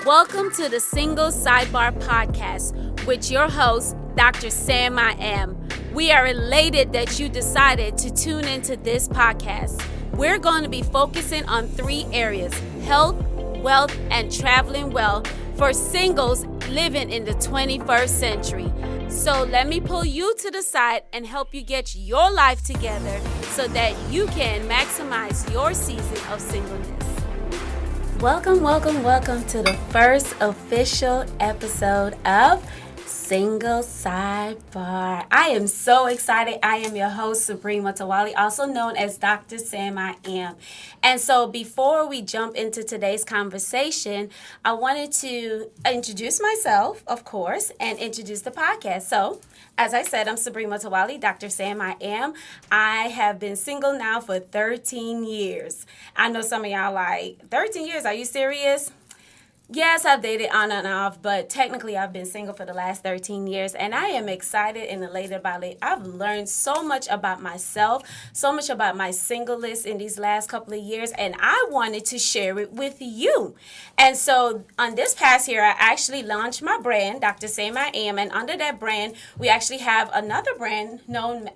Welcome to the Single Sidebar podcast with your host, Dr. SaMiAM. We are elated that you decided to tune into this podcast. We're going to be focusing on 3 areas: health, wealth, and traveling well for singles living in the 21st century. So let me pull you to the side and help you get your life together so that you can maximize your season of singleness. Welcome to the first official episode of Single Sidebar. I am so excited. I am your host, Sabrina Tawali, also known as Dr. SaMiAM. And so before we jump into today's conversation, I wanted to introduce myself, of course, and introduce the podcast. So, as I said, I'm Sabrina Tawali, Dr. SaMiAM. I have been single now for 13 years. I know some of y'all like, 13 years, are you serious? Yes, I've dated on and off, but technically I've been single for the last 13 years, and I am excited and elated about it. I've learned so much about myself, so much about my singleness in these last couple of years, and I wanted to share it with you. And so on this past year, I actually launched my brand, Dr. SaMiAM, and under that brand, we actually have another brand known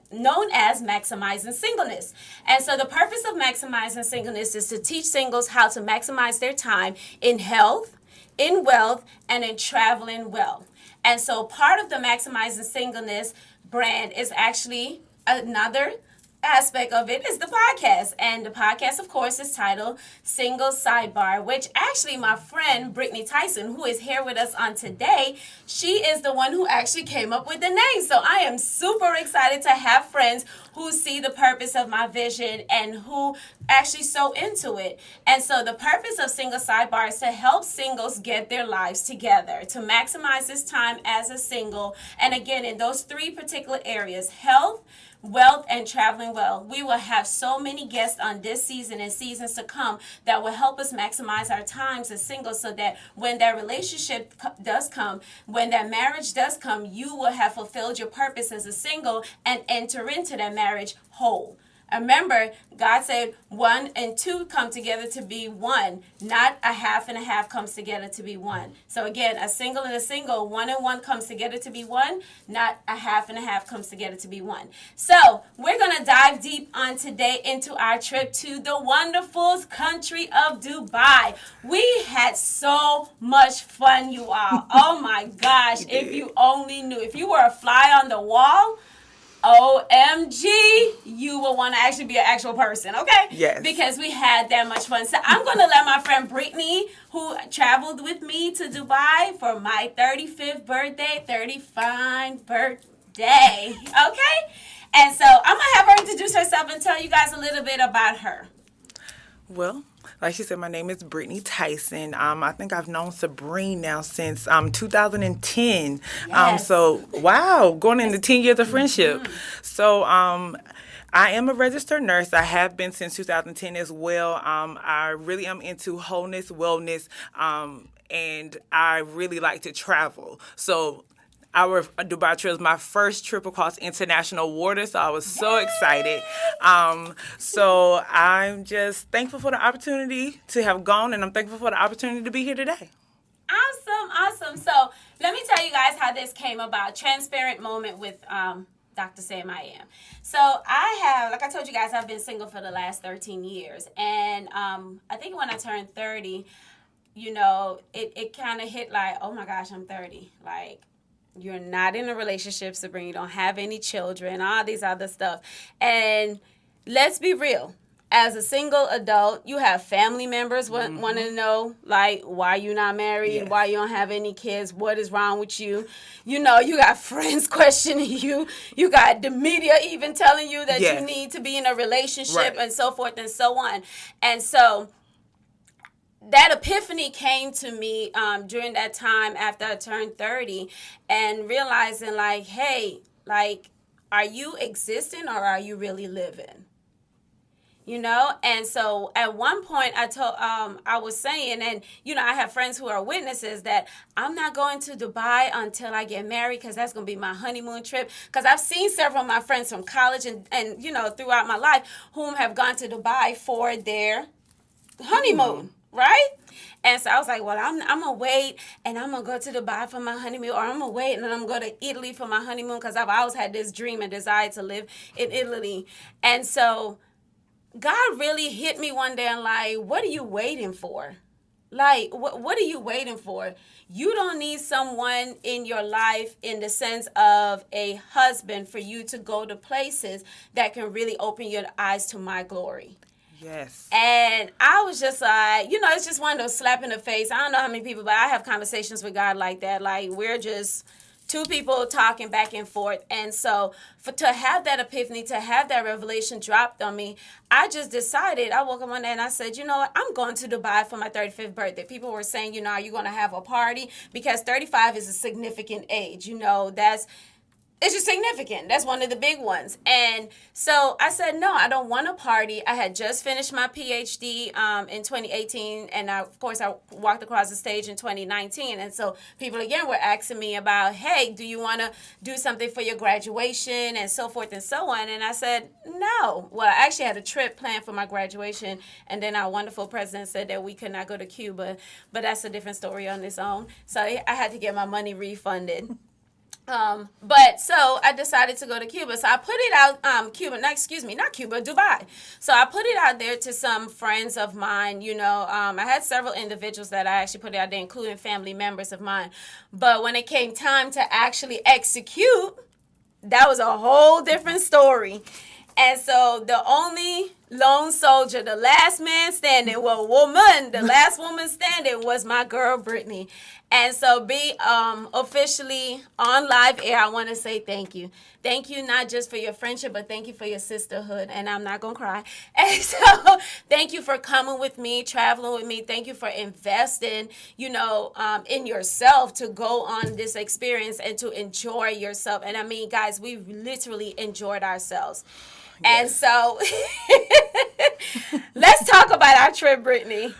as Maximizing Singleness. And so the purpose of Maximizing Singleness is to teach singles how to maximize their time in health, in wealth, and in traveling well. And so part of the Maximizing Singleness brand is actually another aspect of it is the podcast. And the podcast, of course, is titled Single Sidebar, which actually my friend Britney Tyson, who is here with us on today, she is the one who actually came up with the name. So I am super excited to have friends who see the purpose of my vision and who actually so into it. And so the purpose of Single Sidebar is to help singles get their lives together, to maximize this time as a single. And again, in those 3 particular areas: health, wealth, and traveling well. We will have so many guests on this season and seasons to come that will help us maximize our times as singles so that when that relationship does come, when that marriage does come, you will have fulfilled your purpose as a single and enter into that marriage whole. Remember, God said 1 and 2 come together to be one, not a half and a half comes together to be one. So again, a single and a single, 1 and 1 comes together to be one, not a half and a half comes together to be one. So we're going to dive deep on today into our trip to the wonderful country of Dubai. We had so much fun, you all. Oh my gosh, if you only knew. If you were a fly on the wall, OMG, you will want to actually be an actual person, okay? Yes. Because we had that much fun. So I'm going to let my friend Britney, who traveled with me to Dubai for my 35th birthday, 35th birthday, okay? And so I'm going to have her introduce herself and tell you guys a little bit about her. Well, like she said, my name is Britney Tyson. I think I've known Sabrina now since 2010. Yes. So, wow, going into 10 years of friendship. Mm-hmm. So, I am a registered nurse. I have been since 2010 as well. I really am into wholeness, wellness, and I really like to travel. So, our Dubai trip was my first trip across international waters, so I was so excited. So I'm just thankful for the opportunity to have gone, and I'm thankful for the opportunity to be here today. Awesome. So let me tell you guys how this came about. Transparent moment with Dr. SaMiAM. So I have, like I told you guys, I've been single for the last 13 years. And I think when I turned 30, you know, it kind of hit like, oh my gosh, I'm 30. Like, you're not in a relationship, Sabrina. You don't have any children, all these other stuff. And let's be real. As a single adult, you have family members want to know, like, why you not married, Yes. why you don't have any kids, what is wrong with you. You know, you got friends questioning you. You got the media even telling you that Yes. you need to be in a relationship Right. and so forth and so on. And so that epiphany came to me during that time after I turned 30 and realizing, like, hey, like, are you existing or are you really living? And so at one point I was saying, and I have friends who are witnesses, that I'm not going to Dubai until I get married, because that's going to be my honeymoon trip. Because I've seen several of my friends from college and throughout my life whom have gone to Dubai for their honeymoon, right? And so I was like, well, I'm going to wait, and I'm going to go to Dubai for my honeymoon, or I'm going to wait, and then I'm going to go to Italy for my honeymoon, because I've always had this dream and desire to live in Italy. And so God really hit me one day and like, what are you waiting for? Like, what are you waiting for? You don't need someone in your life in the sense of a husband for you to go to places that can really open your eyes to my glory. Yes. And I was just like, it's just one of those slap in the face. I don't know how many people, but I have conversations with God like that. Like, we're just two people talking back and forth. And so to have that epiphany, to have that revelation dropped on me, I just decided, I woke up one day and I said, you know what, I'm going to Dubai for my 35th birthday. People were saying, are you going to have a party? Because 35 is a significant age. It's just significant. That's one of the big ones. And so I said, no, I don't want a party. I had just finished my PhD in 2018. And of course, I walked across the stage in 2019. And so people, again, were asking me about, hey, do you want to do something for your graduation and so forth and so on? And I said, no. Well, I actually had a trip planned for my graduation. And then our wonderful president said that we could not go to Cuba. But that's a different story on its own. So I had to get my money refunded. But so I decided to go to Cuba. So I put it out, Dubai. So I put it out there to some friends of mine, I had several individuals that I actually put it out there, including family members of mine. But when it came time to actually execute, that was a whole different story. And so the only lone soldier, the last man standing, the last woman standing was my girl, Britney. And so be officially on live air, I want to say thank you. Thank you not just for your friendship, but thank you for your sisterhood. And I'm not going to cry. And so thank you for coming with me, traveling with me. Thank you for investing, in yourself to go on this experience and to enjoy yourself. And I mean, guys, we literally enjoyed ourselves. Yes. And so let's talk about our trip, Brittany.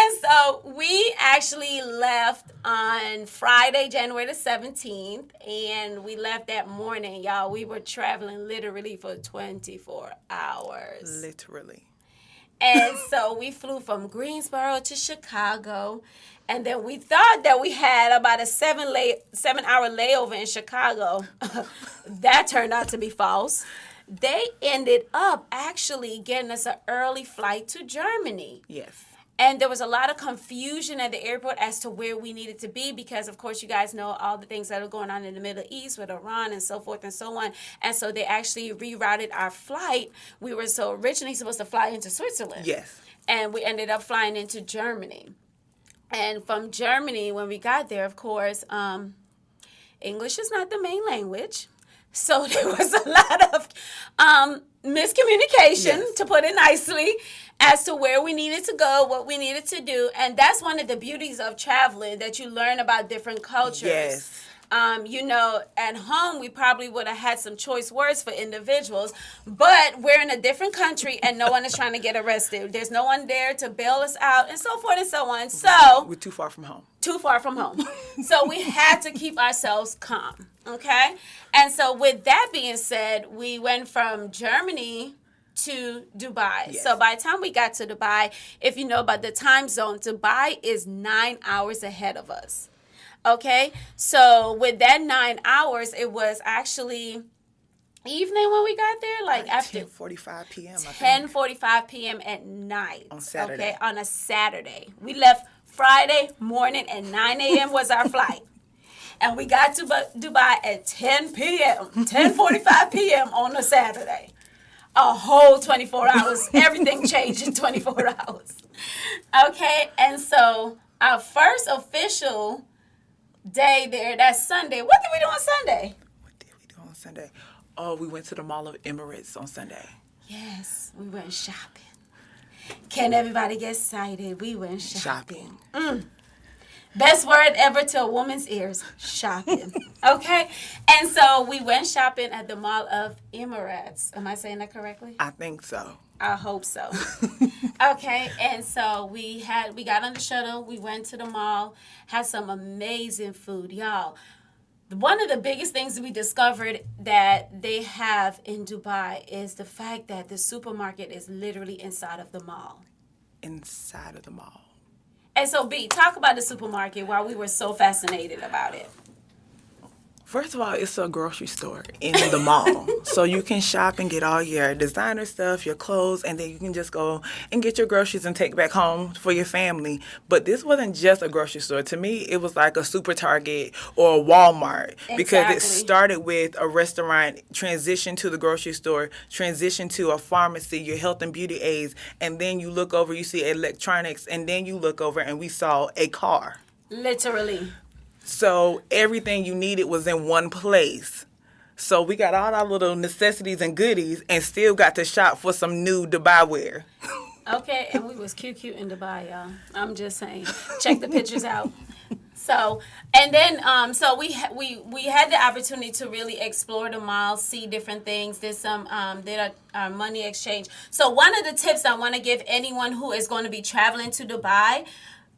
And so we actually left on Friday, January the 17th, and we left that morning, y'all. We were traveling literally for 24 hours. Literally. And so we flew from Greensboro to Chicago, and then we thought that we had about a 7-hour layover in Chicago. That turned out to be false. They ended up actually getting us an early flight to Germany. Yes. And there was a lot of confusion at the airport as to where we needed to be because, of course, you guys know all the things that are going on in the Middle East with Iran and so forth and so on. And so they actually rerouted our flight. We were originally supposed to fly into Switzerland. Yes. And we ended up flying into Germany. And from Germany, when we got there, of course, English is not the main language. So there was a lot of miscommunication, yes, to put it nicely, as to where we needed to go, what we needed to do. And that's one of the beauties of traveling, that you learn about different cultures. Yes. At home, we probably would have had some choice words for individuals, but we're in a different country and no one is trying to get arrested. There's no one there to bail us out and so forth and so on. So we're too far from home. So we had to keep ourselves calm. Okay. And so with that being said, we went from Germany to Dubai. Yes. So by the time we got to Dubai, if you know about the time zone, Dubai is 9 hours ahead of us. Okay, so with that 9 hours, it was actually evening when we got there, like after 10:45 p.m. 10:45 p.m. at night. On Saturday. Okay, on a Saturday. We left Friday morning at 9 a.m. was our flight. And we got to Dubai at 10 p.m., 10:45 p.m. on a Saturday. A whole 24 hours. Everything changed in 24 hours. Okay, and so our first official day there, that's Sunday. What did we do on Sunday? Oh, we went to the Mall of Emirates on Sunday. Yes, we went shopping. Can everybody get excited? We went shopping. Best word ever to a woman's ears, shopping. Okay? And so we went shopping at the Mall of Emirates. Am I saying that correctly? I think so. I hope so. Okay, and so we got on the shuttle, we went to the mall, had some amazing food, y'all. One of the biggest things we discovered that they have in Dubai is the fact that the supermarket is literally inside of the mall. Inside of the mall. And so, B, talk about the supermarket while we were so fascinated about it. First of all, it's a grocery store in the mall. So you can shop and get all your designer stuff, your clothes, and then you can just go and get your groceries and take back home for your family. But this wasn't just a grocery store. To me, it was like a Super Target or a Walmart. Exactly. Because it started with a restaurant, transitioned to the grocery store, transitioned to a pharmacy, your health and beauty aids, and then you look over, you see electronics, and then you look over and we saw a car. Literally. So everything you needed was in one place. So we got all our little necessities and goodies and still got to shop for some new Dubai wear. Okay, and we was cute in Dubai, y'all. I'm just saying. Check the pictures out. So, and then, so we had the opportunity to really explore the mall, see different things. Did our money exchange. So one of the tips I want to give anyone who is going to be traveling to Dubai,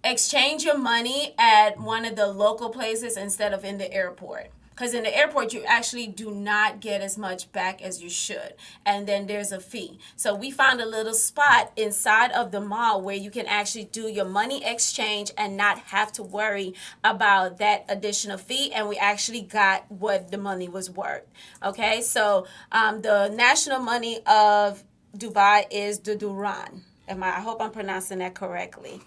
exchange your money at one of the local places instead of in the airport. Because in the airport, you actually do not get as much back as you should. And then there's a fee. So we found a little spot inside of the mall where you can actually do your money exchange and not have to worry about that additional fee. And we actually got what the money was worth. Okay, so the national money of Dubai is the Duran. I hope I'm pronouncing that correctly.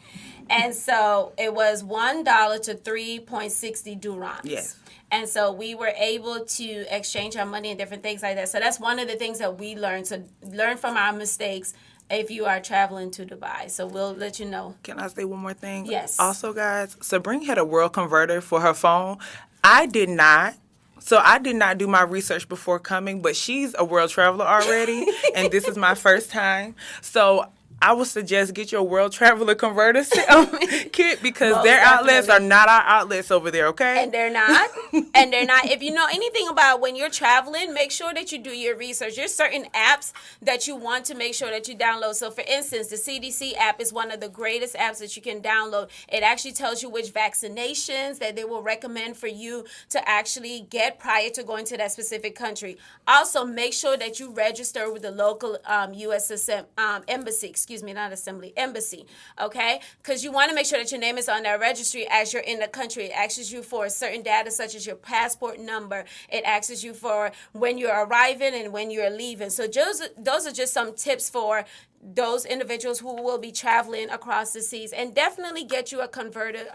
And so it was $1 to 3.60 dirhams. Yes. And so we were able to exchange our money and different things like that. So that's one of the things that we learned. So learn from our mistakes if you are traveling to Dubai. So we'll let you know. Can I say one more thing? Yes. Also, guys, Sabrina had a world converter for her phone. I did not. So I did not do my research before coming, but she's a world traveler already, and this is my first time. So I would suggest get your World Traveler Converter kit because Most their outlets are definitely. not our outlets over there, okay? And they're not. And they're not. If you know anything about when you're traveling, make sure that you do your research. There's certain apps that you want to make sure that you download. So, for instance, the CDC app is one of the greatest apps that you can download. It actually tells you which vaccinations that they will recommend for you to actually get prior to going to that specific country. Also, make sure that you register with the local U.S. Embassy, embassy, okay? Because you want to make sure that your name is on that registry as you're in the country. It asks you for certain data such as your passport number. It asks you for when you're arriving and when you're leaving. So those are just some tips for those individuals who will be traveling across the seas, and definitely get you a converter.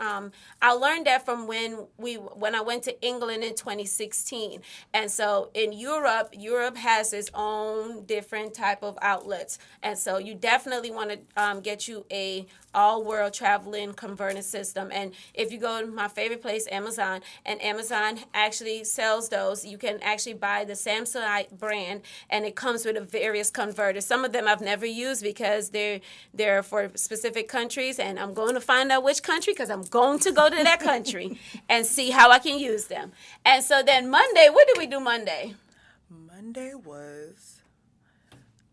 I learned that from when I went to England in 2016. And so in Europe has its own different type of outlets. And so you definitely want to get you a all-world traveling converter system. And if you go to my favorite place, Amazon, and Amazon actually sells those, you can actually buy the SaMiAM brand, and it comes with a various converters. Some of them I've never used because they're for specific countries, and I'm going to find out which country because I'm going to go to that country and see how I can use them. And so then Monday, what did we do Monday? Monday was,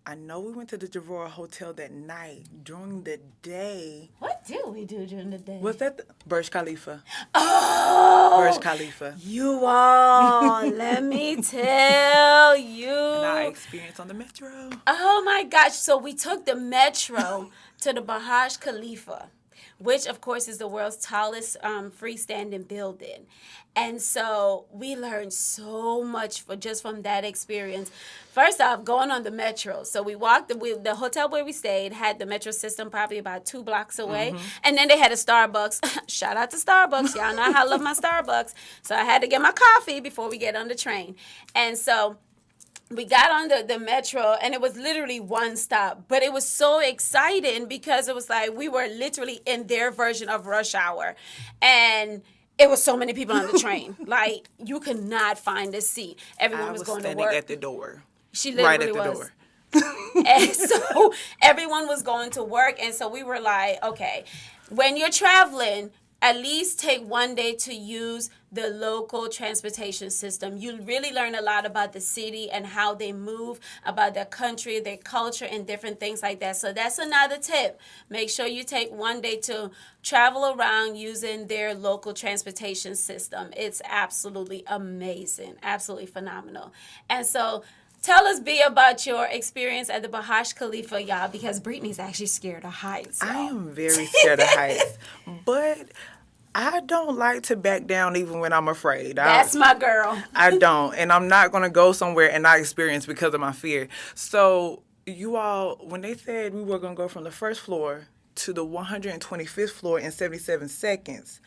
I know we went to the Javora Hotel that night. During the day, What did we do during the day? was that the Burj Khalifa? Oh! Burj Khalifa. You all, let me tell you. And our experience on the metro. Oh my gosh. So we took the metro to the Burj Khalifa, which of course is the world's tallest freestanding building. And so we learned so much just from that experience. First off, going on the metro. So we walked, the hotel where we stayed had the metro system probably about 2 blocks away. Mm-hmm. And then they had a Starbucks. Shout out to Starbucks. Y'all know how I love my Starbucks. So I had to get my coffee before we get on the train. And so we got on the metro, and it was literally one stop. But it was so exciting because it was like we were literally in their version of rush hour. And it was so many people on the train. Like, you could not find a seat. Everyone was going to work. I was standing at the door. She literally right at the was. door. And so everyone was going to work. And so we were like, okay, when you're traveling, at least take one day to use the local transportation system. You really learn a lot about the city and how they move, about their country, their culture, and different things like that. So that's another tip. Make sure you take one day to travel around using their local transportation system. It's absolutely amazing, absolutely phenomenal. And so tell us, B, about your experience at the Burj Khalifa, y'all, because Brittany's actually scared of heights. I am very scared of heights, but I don't like to back down even when I'm afraid. That's my girl. I don't, and I'm not going to go somewhere and not experience because of my fear. So you all, when they said we were going to go from the first floor to the 125th floor in 77 seconds,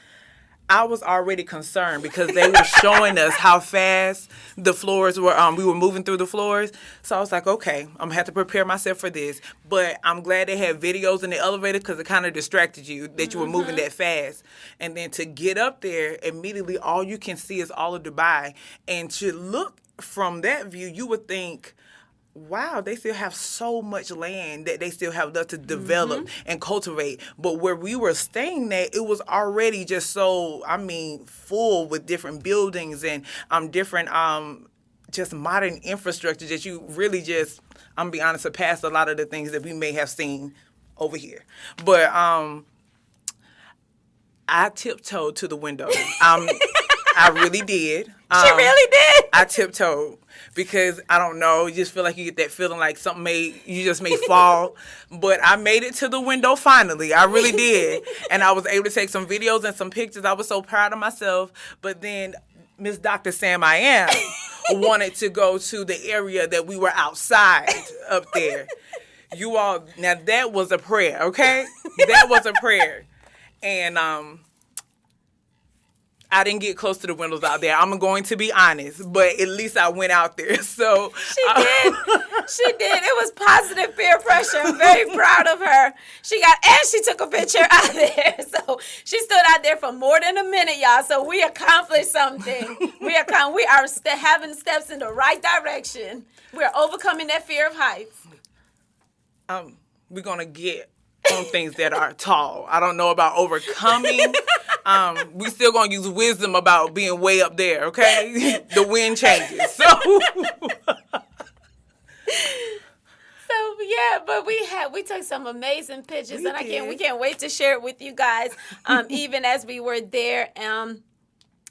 I was already concerned because they were showing us how fast the floors were. We were moving through the floors. So I was like, okay, I'm going to have to prepare myself for this. But I'm glad they had videos in the elevator because it kind of distracted you that you were moving that fast. And then to get up there, immediately all you can see is all of Dubai. And to look from that view, you would think, wow, they still have so much land that they still have left to develop and cultivate. But where we were staying at, it was already just so, full with different buildings and different just modern infrastructure that you really just, I'm going to be honest, surpassed a lot of the things that we may have seen over here. But I tiptoed to the window. I really did. She really did? I tiptoed because, I don't know, you just feel like you get that feeling like you just may fall. But I made it to the window finally. I really did. And I was able to take some videos and some pictures. I was so proud of myself. But then Miss Dr. SaMiAM wanted to go to the area that we were outside up there. You all, now that was a prayer, okay? That was a prayer. And I didn't get close to the windows out there. I'm going to be honest, but at least I went out there. So she did. She did. It was positive peer pressure. I'm very proud of her. And she took a picture out there. So she stood out there for more than a minute, y'all. So we accomplished something. We are having steps in the right direction. We are overcoming that fear of heights. We're gonna get on things that are tall. I don't know about overcoming. We still gonna use wisdom about being way up there, okay? The wind changes. So yeah, but we took some amazing pictures, we can't wait to share it with you guys. Even as we were there, and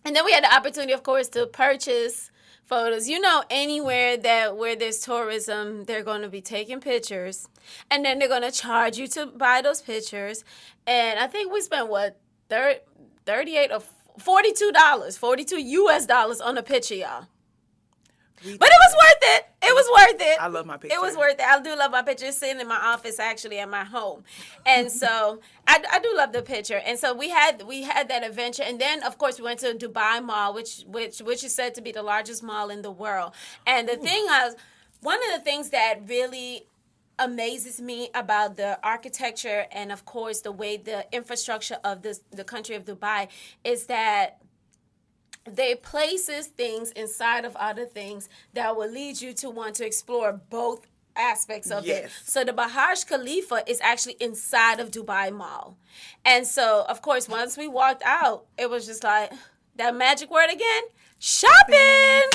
then we had the opportunity, of course, to purchase photos. Anywhere where there's tourism, they're going to be taking pictures, and then they're going to charge you to buy those pictures. And I think we spent $38 or $42, $42 US on a picture, y'all. But it was worth it. It was worth it. I love my picture. It was worth it. I do love my picture. It's sitting in my office, actually, at my home. And so I do love the picture. And so we had that adventure. And then, of course, we went to Dubai Mall, which is said to be the largest mall in the world. And one of the things that really amazes me about the architecture and, of course, the way the infrastructure of the country of Dubai is that they places things inside of other things that will lead you to want to explore both aspects of it. So the Burj Khalifa is actually inside of Dubai Mall. And so, of course, once we walked out, it was just like, that magic word again, shopping.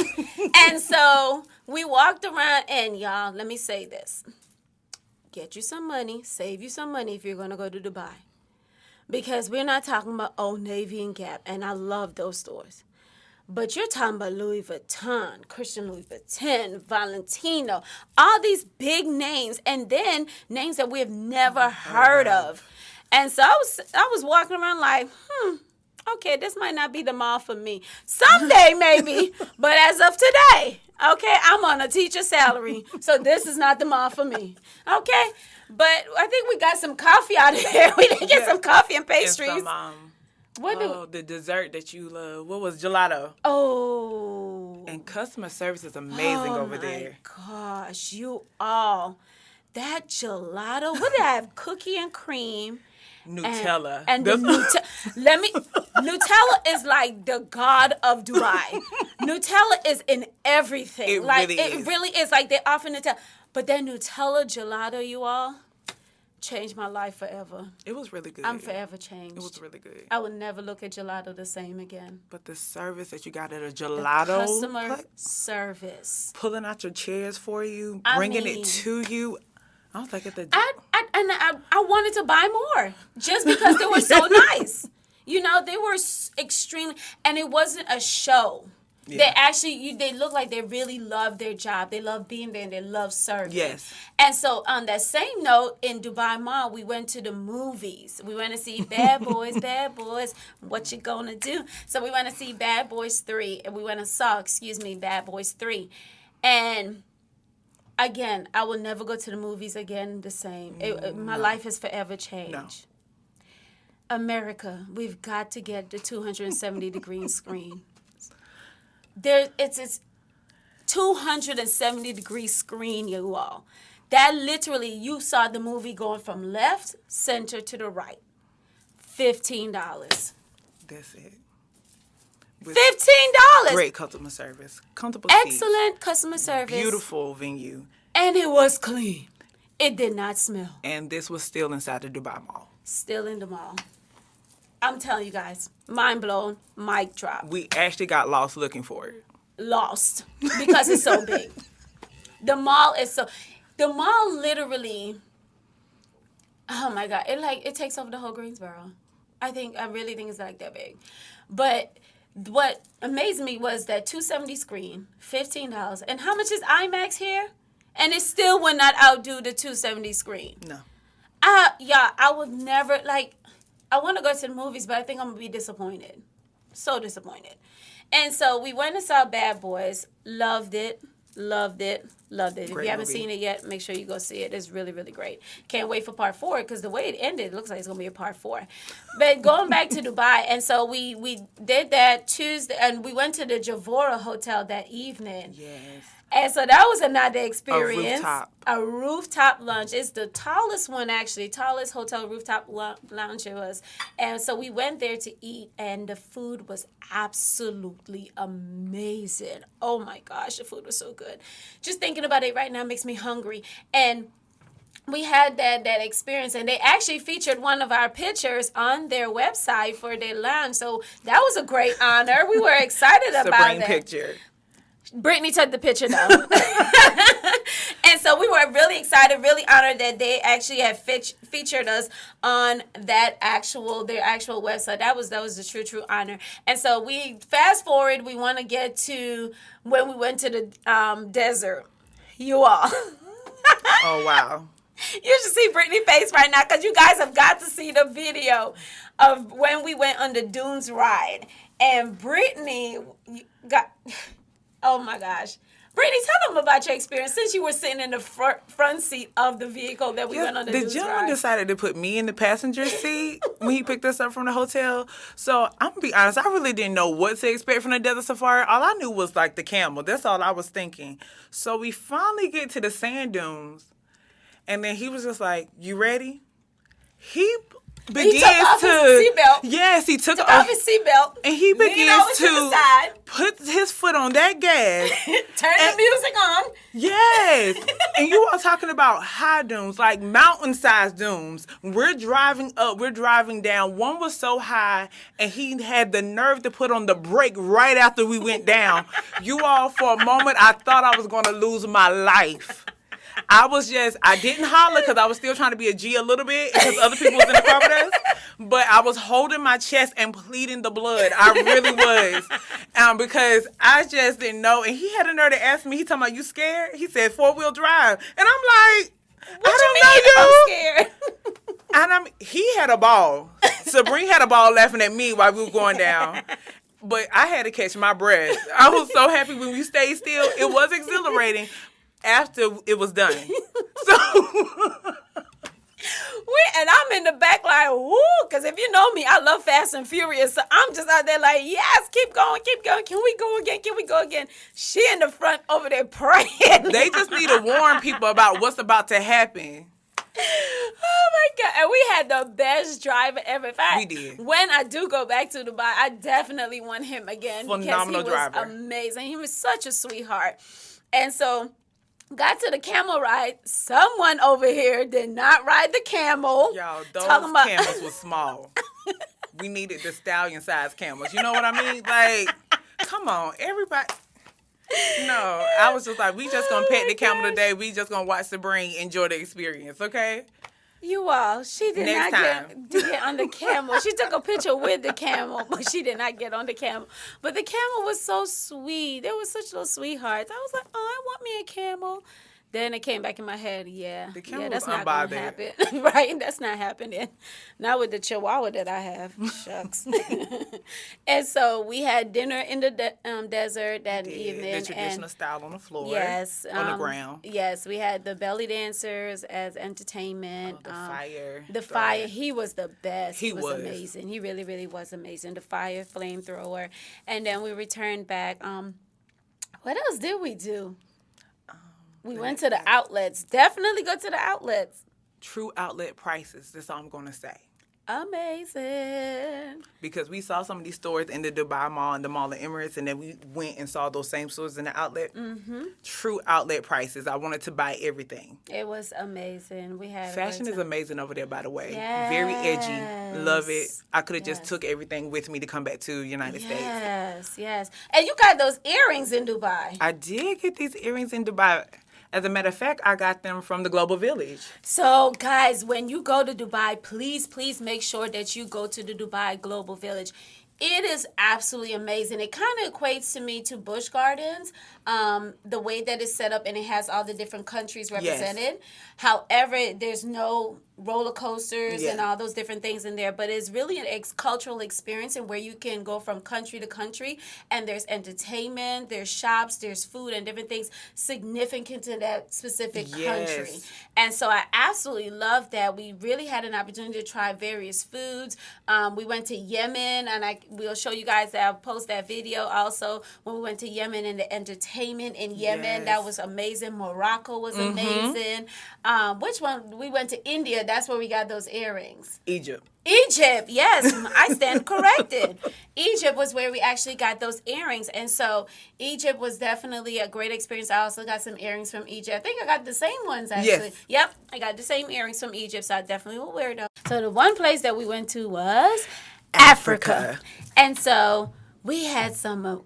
And so we walked around, and y'all, let me say this. Get you some money, save you some money if you're going to go to Dubai. Because we're not talking about Old Navy and Gap, and I love those stores. But you're talking about Louis Vuitton, Christian Louis Vuitton, Valentino, all these big names, and then names that we have never heard of. And so I was walking around like, okay, this might not be the mall for me. Someday maybe, but as of today, okay, I'm on a teacher salary, so this is not the mall for me. Okay, but I think we got some coffee out of there. We did get some coffee and pastries. And some, the dessert that you love. What was gelato? Oh. And customer service is amazing over there. Oh, my gosh. You all. That gelato. What did I have? Cookie and cream. Nutella. And the Nutella is like the god of Dubai. Nutella is in everything. It really is. Like they offer Nutella. But that Nutella gelato, you all. changed my life forever. It was really good. I'm forever changed. It was really good. I would never look at gelato the same again. But the service that you got at a gelato Customer place, service. pulling out your chairs for you, I bringing mean, it to you. I was like, I wanted to buy more just because they were so nice. You know, they were extremely, and it wasn't a show. Yeah. They actually, they look like they really love their job. They love being there and they love serving. Yes. And so on that same note, in Dubai Mall, we went to the movies. We went to see Bad Boys, what you gonna do? So we went to see Bad Boys 3, and we went and saw, Bad Boys 3. And again, I will never go to the movies again the same. My life has forever changed. No. America, we've got to get the 270-degree screen. It's 270-degree screen, you all. That literally, you saw the movie going from left, center to the right. $15. That's it. $15. Great customer service. Comfortable Excellent seats. customer service. Beautiful venue. And it was clean. It did not smell. And this was still inside the Dubai Mall. Still in the mall. I'm telling you guys, mind blown, mic drop. We actually got lost looking for it. Lost because it's so big. The mall literally, oh my God, it takes over the whole Greensboro. I really think it's like that big. But what amazed me was that 270 screen, $15. And how much is IMAX here? And it still would not outdo the 270 screen. No. I would never, I want to go to the movies, but I think I'm going to be disappointed. So disappointed. And so we went and saw Bad Boys. Loved it. Great if you haven't seen it yet, make sure you go see it. It's really, really great. Can't wait for part 4 because the way it ended, it looks like it's going to be a part 4. But going back to Dubai, and so we did that Tuesday, and we went to the Javora Hotel that evening. Yes. And so that was another experience. A rooftop lunch. It's the tallest one, actually. Tallest hotel rooftop lounge it was. And so we went there to eat, and the food was absolutely amazing. Oh, my gosh. The food was so good. Just thinking about it right now makes me hungry. And we had that experience, and they actually featured one of our pictures on their website for their lounge. So that was a great honor. We were excited about that. Picture. Brittany took the picture, though. And so we were really excited, really honored that they actually had featured us on their actual website. That was the true honor. And so we fast forward. We want to get to when we went to the desert. You all. Oh, wow. You should see Brittany's face right now because you guys have got to see the video of when we went on the Dunes ride. And Brittany got... Oh, my gosh. Brittany, tell them about your experience since you were sitting in the front seat of the vehicle that we went on the Dunes ride. The gentleman decided to put me in the passenger seat when he picked us up from the hotel. So I'm going to be honest, I really didn't know what to expect from the desert safari. All I knew was the camel. That's all I was thinking. So we finally get to the sand dunes. And then he was just like, you ready? He took off his seatbelt. Yes, he took off his seatbelt. And he begins to put his foot on that gas. Turn the music on. Yes. And you are talking about high dunes, like mountain-sized dunes. We're driving up. We're driving down. One was so high, and he had the nerve to put on the brake right after we went down. You all, for a moment, I thought I was going to lose my life. I didn't holler because I was still trying to be a G a little bit because other people was in the car with us. But I was holding my chest and pleading the blood. I really was. Because I just didn't know. And he had a nerve to ask me, he talking about, you scared? He said, 4-wheel drive. And I'm like, I don't know you. I'm scared. He had a ball. Sabrina had a ball laughing at me while we were going down. But I had to catch my breath. I was so happy when we stayed still. It was exhilarating. After it was done. So and I'm in the back like, woo, because if you know me, I love Fast and Furious. So I'm just out there like, yes, keep going. Can we go again? She in the front over there praying. They just need to warn people about what's about to happen. Oh my God. And we had the best driver ever. In fact, we did. When I do go back to Dubai, I definitely want him again. Phenomenal driver. Amazing. He was such a sweetheart. And so Got to the camel ride. Someone over here did not ride the camel. Y'all, those Talking camels were small. We needed the stallion-sized camels. You know what I mean? Like, come on, everybody. No, I was just like, we just gonna pet the camel today. We just gonna watch Sabrina enjoy the experience, okay? You all, she did Next not get on the camel. She took a picture with the camel, but she did not get on the camel. But the camel was so sweet. They were such little sweethearts. I was like, oh, I want me a camel. Then it came back in my head, The camel that's was not going to unbothered. happen. Right? That's not happening. Not with the chihuahua that I have. Shucks. And so we had dinner in the desert that evening. The traditional style on the floor. Yes. On the ground. Yes, we had the belly dancers as entertainment. The fire. The fire. He was the best. He was. Amazing. He really, really was amazing. The fire flamethrower. And then we returned back. What else did we do? We went to the outlets. Definitely go to the outlets. True outlet prices. That's all I'm going to say. Amazing. Because we saw some of these stores in the Dubai Mall and the Mall of Emirates, and then we went and saw those same stores in the outlet. Mm-hmm. True outlet prices. I wanted to buy everything. It was amazing. We had fashion is amazing over there, by the way. Yes. Very edgy. Love it. I could have just took everything with me to come back to United States. Yes. And you got those earrings in Dubai. I did get these earrings in Dubai. As a matter of fact, I got them from the Global Village. So, guys, when you go to Dubai, please make sure that you go to the Dubai Global Village. It is absolutely amazing. It kind of equates to me to Busch Gardens, the way that it's set up, and it has all the different countries represented. Yes. However, there's no roller coasters and all those different things in there, but it's really an cultural experience, and where you can go from country to country, and there's entertainment, there's shops, there's food, and different things significant to that specific country. And so I absolutely love that. We really had an opportunity to try various foods. We went to Yemen, and we'll show you guys that. I'll post that video also when we went to Yemen, and the entertainment in Yemen. That was amazing. Morocco was amazing. Which one? We went to India. That's where we got those earrings. Egypt, yes. I stand corrected. Egypt was where we actually got those earrings. And so Egypt was definitely a great experience. I also got some earrings from Egypt. I think I got the same ones, actually. Yes. Yep, I got the same earrings from Egypt, so I definitely will wear them. So the one place that we went to was Africa. And so we had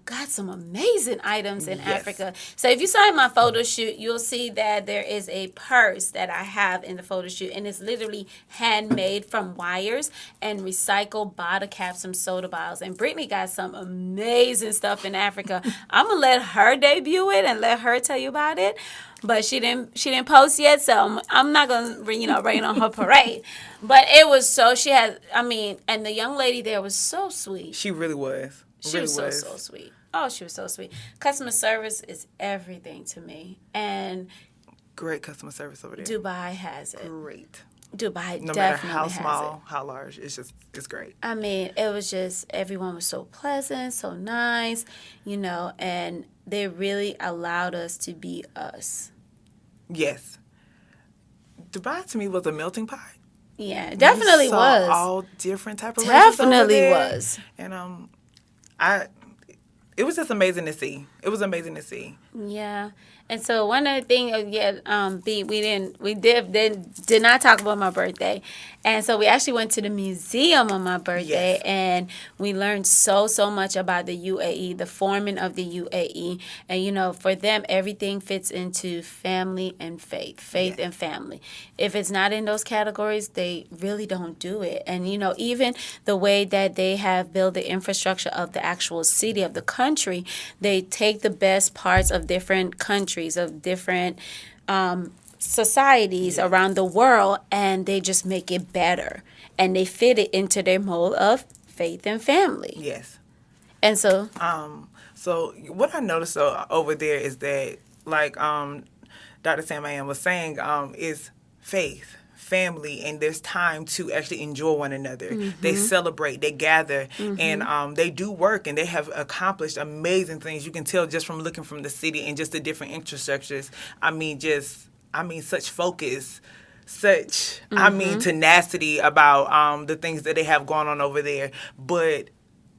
got some amazing items in Africa. So if you saw in my photo shoot, you'll see that there is a purse that I have in the photo shoot, and it's literally handmade from wires and recycled bottle caps from soda bottles. And Britney got some amazing stuff in Africa. I'm gonna let her debut it and let her tell you about it. But she didn't post yet, so I'm not gonna rain on her parade. But it was and the young lady there was so sweet. She really was. She was so sweet. Oh, she was so sweet. Customer service is everything to me. And great customer service over there. Dubai has it. Great. Dubai no definitely matter how has small, how large, it's great. I mean, it was just, everyone was so pleasant, so nice, and they really allowed us to be us. Yes. Dubai to me was a melting pot. Yeah, definitely was. All different type of definitely was. And it was just amazing to see. It was amazing to see. Yeah. And so one of the things, we did not talk about my birthday. And so we actually went to the museum on my birthday, and we learned so much about the UAE, the forming of the UAE. And, for them, everything fits into family and faith and family. If it's not in those categories, they really don't do it. And, even the way that they have built the infrastructure of the actual city, of the country, they take the best parts of different countries, of different societies around the world, and they just make it better, and they fit it into their mold of faith and family. Yes. And so so what I noticed over there is that, like Dr. SaMiAM was saying, is faith, family, and there's time to actually enjoy one another. Mm-hmm. They celebrate, they gather, and they do work, and they have accomplished amazing things. You can tell just from looking from the city and just the different infrastructures. Such focus, such tenacity about the things that they have going on over there. But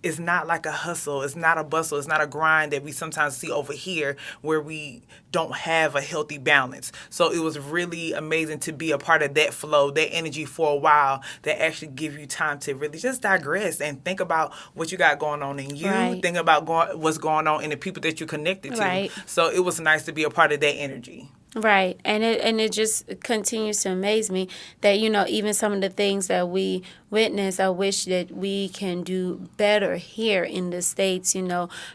it's not like a hustle. It's not a bustle. It's not a grind that we sometimes see over here where we don't have a healthy balance. So it was really amazing to be a part of that flow, that energy for a while that actually give you time to really just digress and think about what you got going on in you, Right. think about what's going on in the people that you're connected to. Right. So it was nice to be a part of that energy. Right. And it just continues to amaze me that, even some of the things that we witness, I wish that we can do better here in the States,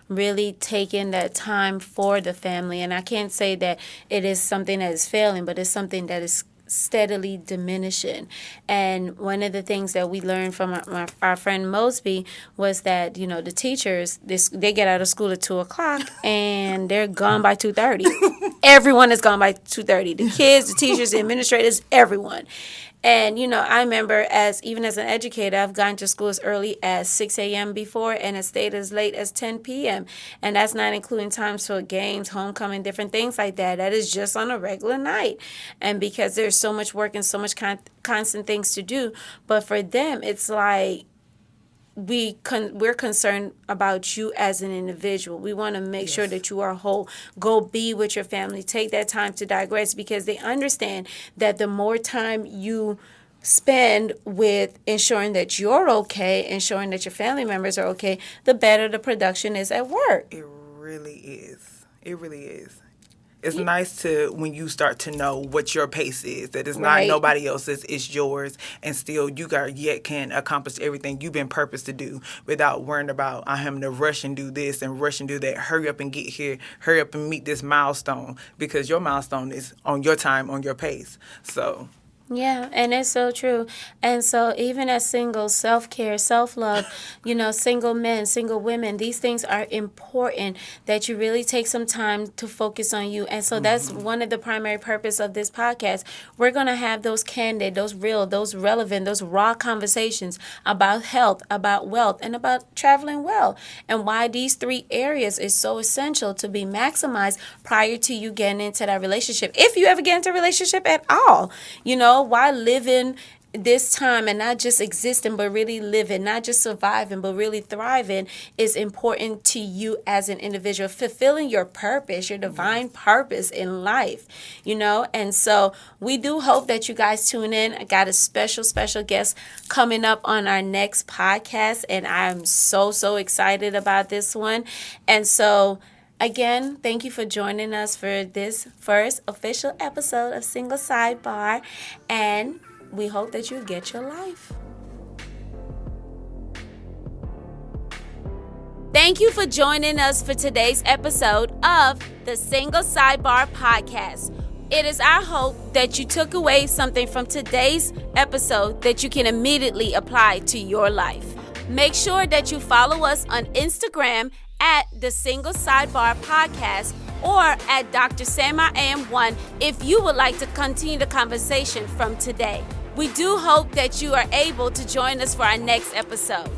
really taking that time for the family. And I can't say that it is something that is failing, but it's something that is steadily diminishing. And one of the things that we learned from our friend Mosby was that, the teachers, they get out of school at 2:00 and they're gone by 2:30. Everyone is gone by 2:30. The kids, the teachers, the administrators, everyone. And, I remember even as an educator, I've gone to school as early as 6 a.m. before and have stayed as late as 10 p.m. And that's not including times for games, homecoming, different things like that. That is just on a regular night. And because there's so much work and so much constant things to do. But for them, it's like, we're concerned about you as an individual. We want to make sure that you are whole. Go be with your family. Take that time to digress because they understand that the more time you spend with ensuring that you're okay, ensuring that your family members are okay, the better the production is at work. It really is. It really is. It's nice when you start to know what your pace is, that it's not nobody else's, it's yours, and still you can accomplish everything you've been purposed to do without worrying about, I having to rush and do this and rush and do that. Hurry up and get here. Hurry up and meet this milestone because your milestone is on your time, on your pace. So... Yeah, and it's so true. And so even as singles, self-care, self-love, single men, single women, these things are important that you really take some time to focus on you. And so that's one of the primary purpose of this podcast. We're going to have those candid, those real, those relevant, those raw conversations about health, about wealth, and about traveling well. And why these 3 areas is so essential to be maximized prior to you getting into that relationship. If you ever get into a relationship at all, why living this time and not just existing, but really living, not just surviving, but really thriving is important to you as an individual, fulfilling your purpose, your divine purpose in life, And so we do hope that you guys tune in. I got a special guest coming up on our next podcast, and I'm so excited about this one. And so again, thank you for joining us for this first official episode of Single Sidebar, and we hope that you get your life. Thank you for joining us for today's episode of the Single Sidebar Podcast. It is our hope that you took away something from today's episode that you can immediately apply to your life. Make sure that you follow us on Instagram at the Single Sidebar Podcast or at Dr. SaMiAM 1 if you would like to continue the conversation from today. We do hope that you are able to join us for our next episode.